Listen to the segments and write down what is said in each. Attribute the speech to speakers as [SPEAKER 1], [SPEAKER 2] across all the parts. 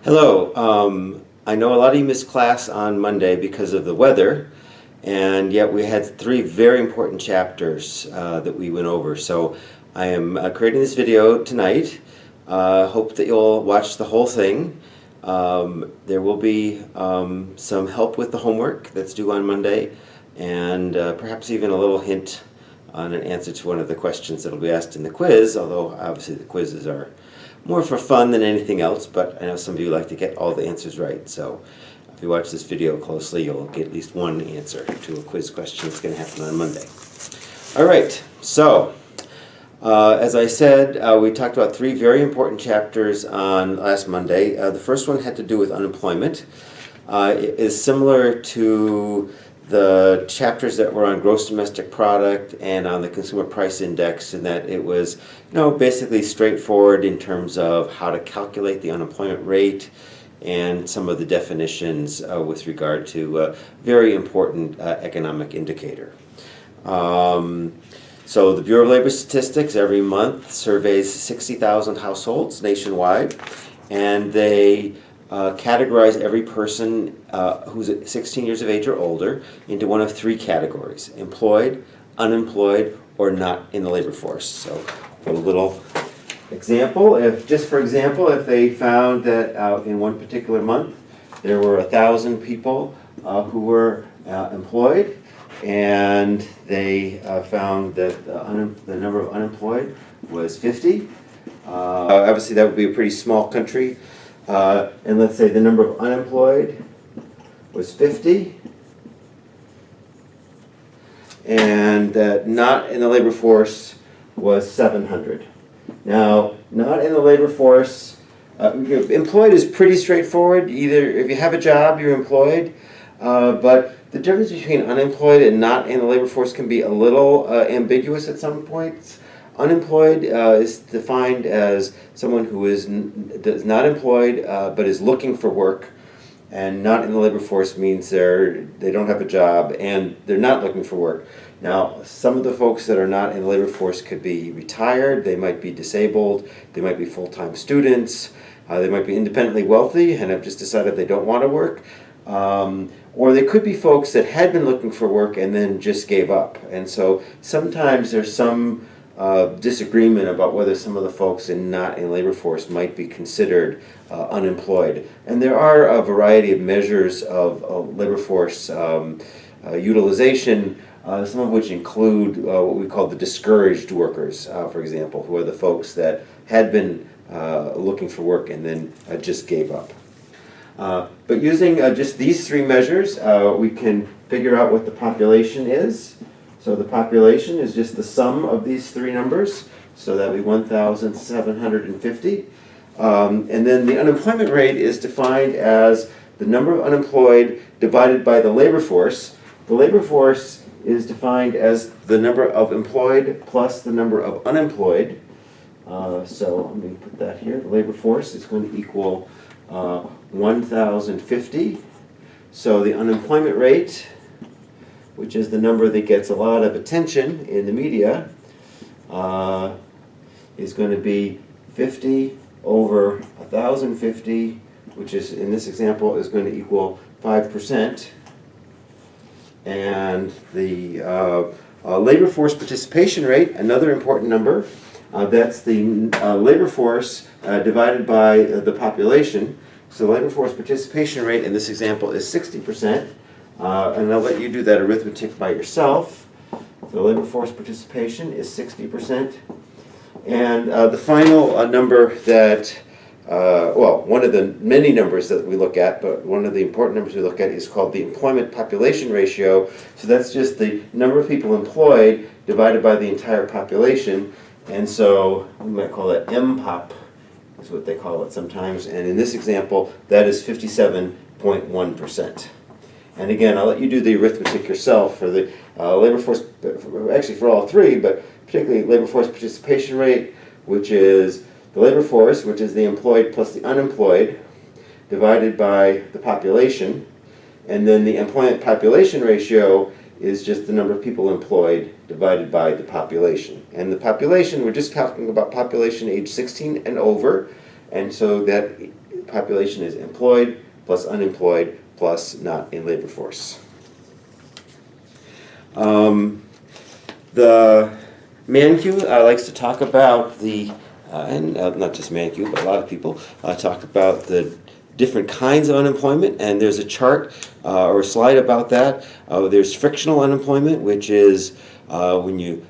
[SPEAKER 1] Hello. I know a lot of you missed class on Monday because of the weather, and yet we had three very important chapters that we went over. So I am creating this video tonight. Hope that you'll watch the whole thing. There will be some help with the homework that's due on Monday, and perhaps even a little hint on an answer to one of the questions that will be asked in the quiz, although obviously the quizzes are more for fun than anything else, but I know some of you like to get all the answers right, so if you watch this video closely, you'll get at least one answer to a quiz question that's going to happen on Monday. All right, so as I said, we talked about three very important chapters on last Monday. The first one had to do with unemployment. It is similar to the chapters that were on gross domestic product and on the consumer price index, in that it was, basically straightforward in terms of how to calculate the unemployment rate and some of the definitions with regard to a very important economic indicator. So the Bureau of Labor Statistics every month surveys 60,000 households nationwide, and they categorize every person who's 16 years of age or older into one of three categories: employed, unemployed, or not in the labor force. So for a little example, if they found that in one particular month there were 1,000 people who were employed, and they found that the number of unemployed was 50, obviously that would be a pretty small country. And let's say the number of unemployed was 50, and that not in the labor force was 700. Now, not in the labor force, employed is pretty straightforward. Either if you have a job, you're employed, but the difference between unemployed and not in the labor force can be a little ambiguous at some points. Unemployed is defined as someone who is not employed but is looking for work, and not in the labor force means they don't have a job and they're not looking for work. Now, some of the folks that are not in the labor force could be retired, they might be disabled, they might be full-time students, they might be independently wealthy and have just decided they don't want to work. Or they could be folks that had been looking for work and then just gave up. And so sometimes there's some disagreement about whether some of the folks not in labor force might be considered unemployed. And there are a variety of measures of labor force utilization, some of which include what we call the discouraged workers, for example, who are the folks that had been looking for work and then just gave up. But using just these three measures, we can figure out what the population is. So the population is just the sum of these three numbers, so that would be 1,750. And then the unemployment rate is defined as the number of unemployed divided by the labor force. The labor force is defined as the number of employed plus the number of unemployed. So I'm going to put that here. The labor force is going to equal 1,050. So the unemployment rate, which is the number that gets a lot of attention in the media, is going to be 50 over 1,050, which is, in this example, is going to equal 5%. And the labor force participation rate, another important number, that's the labor force divided by the population. So the labor force participation rate in this example is 60%. And I'll let you do that arithmetic by yourself. The labor force participation is 60%. And the final number that, one of the many numbers that we look at, but one of the important numbers we look at is called the employment population ratio. So that's just the number of people employed divided by the entire population. And so we might call that MPOP, is what they call it sometimes. And in this example, that is 57.1%. And again, I'll let you do the arithmetic yourself for the labor force, actually for all three, but particularly labor force participation rate, which is the labor force, which is the employed plus the unemployed, divided by the population. And then the employment population ratio is just the number of people employed divided by the population. And the population, we're just talking about population age 16 and over, and so that population is employed plus unemployed plus not in labor force. The ManQ likes to talk about the, and not just ManQ, but a lot of people talk about the different kinds of unemployment, and there's a chart or a slide about that. There's frictional unemployment, which is when you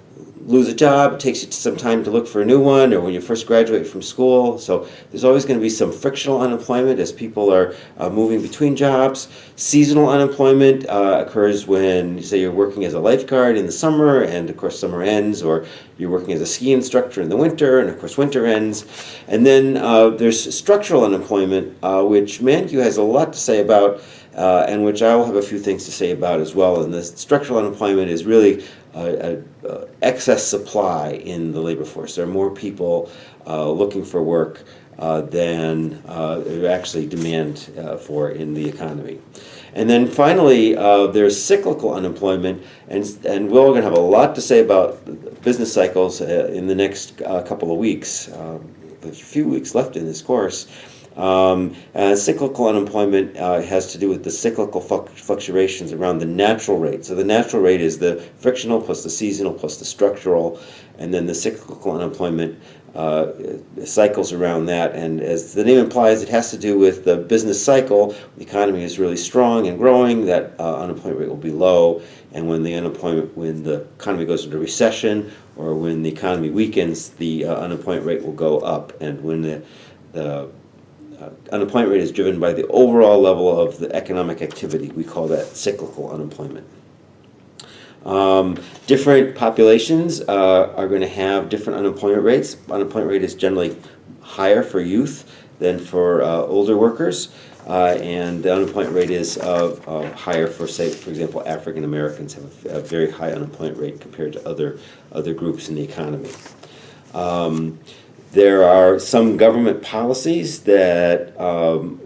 [SPEAKER 1] lose a job, it takes you some time to look for a new one, or when you first graduate from school. So there's always going to be some frictional unemployment as people are moving between jobs. Seasonal unemployment occurs when, you say, you're working as a lifeguard in the summer, and of course summer ends, or you're working as a ski instructor in the winter, and of course winter ends. And then there's structural unemployment, which ManQ has a lot to say about, and which I'll have a few things to say about as well. And this structural unemployment is really excess supply in the labor force. There are more people looking for work than there actually demand for in the economy. And then finally, there's cyclical unemployment, and we're going to have a lot to say about business cycles in the next couple of weeks. A few weeks left in this course. Cyclical unemployment has to do with the cyclical fluctuations around the natural rate. So the natural rate is the frictional plus the seasonal plus the structural, and then the cyclical unemployment cycles around that. And as the name implies, it has to do with the business cycle. The economy is really strong and growing, that unemployment rate will be low. And when the economy goes into recession, or when the economy weakens, the unemployment rate will go up. And when the unemployment rate is driven by the overall level of the economic activity, we call that cyclical unemployment. Different populations are going to have different unemployment rates. Unemployment rate is generally higher for youth than for older workers, and the unemployment rate is higher for, say, for example, African Americans have a very high unemployment rate compared to other groups in the economy. There are some government policies that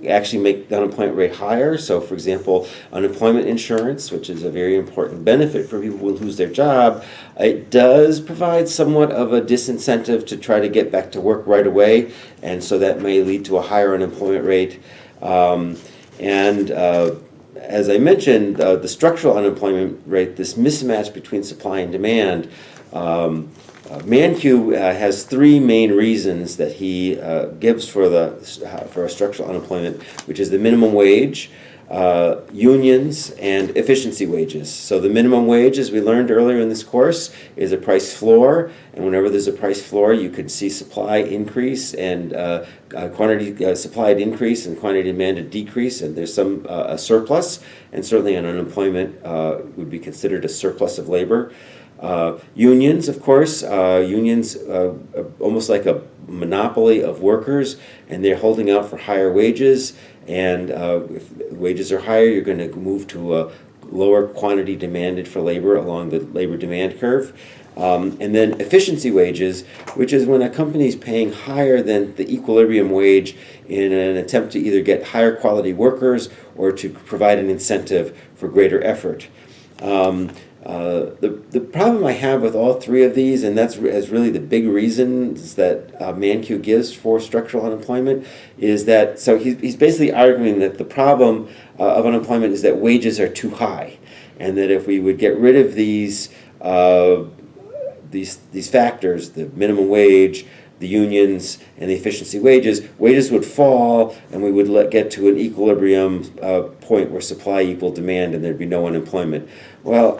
[SPEAKER 1] actually make the unemployment rate higher. So, for example, unemployment insurance, which is a very important benefit for people who lose their job, it does provide somewhat of a disincentive to try to get back to work right away, and so that may lead to a higher unemployment rate. As I mentioned, the structural unemployment rate, this mismatch between supply and demand, ManQ has three main reasons that he gives for a structural unemployment, which is the minimum wage, unions, and efficiency wages. So the minimum wage, as we learned earlier in this course, is a price floor, and whenever there's a price floor, you could see supply increase and quantity supplied increase and quantity demanded decrease, and there's some a surplus, and certainly an unemployment would be considered a surplus of labor. Unions, of course, unions are almost like a monopoly of workers, and they're holding out for higher wages, and if wages are higher, you're going to move to a lower quantity demanded for labor along the labor demand curve. And then efficiency wages, which is when a company is paying higher than the equilibrium wage in an attempt to either get higher quality workers or to provide an incentive for greater effort. The problem I have with all three of these, and that's really the big reasons that ManQ gives for structural unemployment, is that, so he's basically arguing that the problem of unemployment is that wages are too high, and that if we would get rid of these factors, the minimum wage, the unions, and the efficiency wages would fall, and we would get to an equilibrium point where supply equaled demand, and there'd be no unemployment. Well,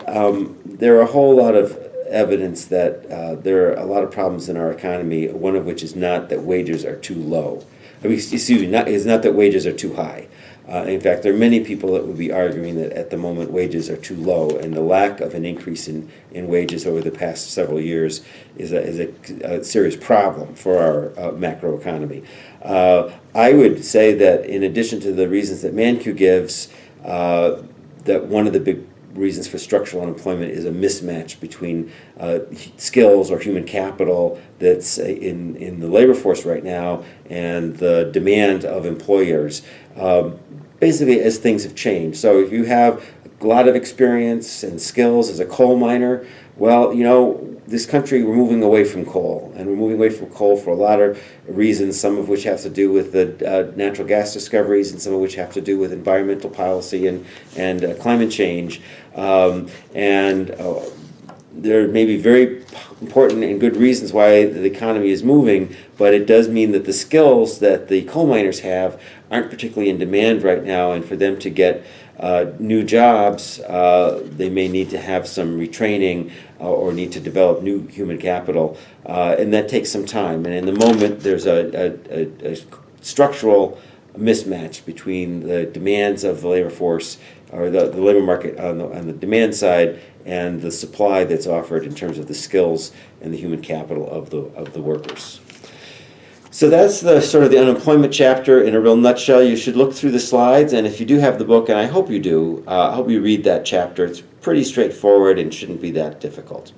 [SPEAKER 1] there are a whole lot of evidence that there are a lot of problems in our economy, one of which is not that wages are too low. I mean, excuse me, it's not that wages are too high. In fact, there are many people that would be arguing that at the moment wages are too low, and the lack of an increase in wages over the past several years is a serious problem for our macroeconomy. I would say that in addition to the reasons that ManQ gives, that one of the big reasons for structural unemployment is a mismatch between skills or human capital that's in the labor force right now and the demand of employers. Basically, as things have changed. So if you have a lot of experience and skills as a coal miner, Well, this country, we're moving away from coal, and we're moving away from coal for a lot of reasons, some of which have to do with the natural gas discoveries, and some of which have to do with environmental policy and climate change. There may be very important and good reasons why the economy is moving, but it does mean that the skills that the coal miners have aren't particularly in demand right now, and for them to get new jobs, they may need to have some retraining or need to develop new human capital, and that takes some time. And in the moment, there's a structural mismatch between the demands of the labor force or the labor market on the demand side and the supply that's offered in terms of the skills and the human capital of the workers. So that's the sort of the unemployment chapter in a real nutshell. You should look through the slides, and if you do have the book, and I hope you do, I hope you read that chapter. It's pretty straightforward and shouldn't be that difficult.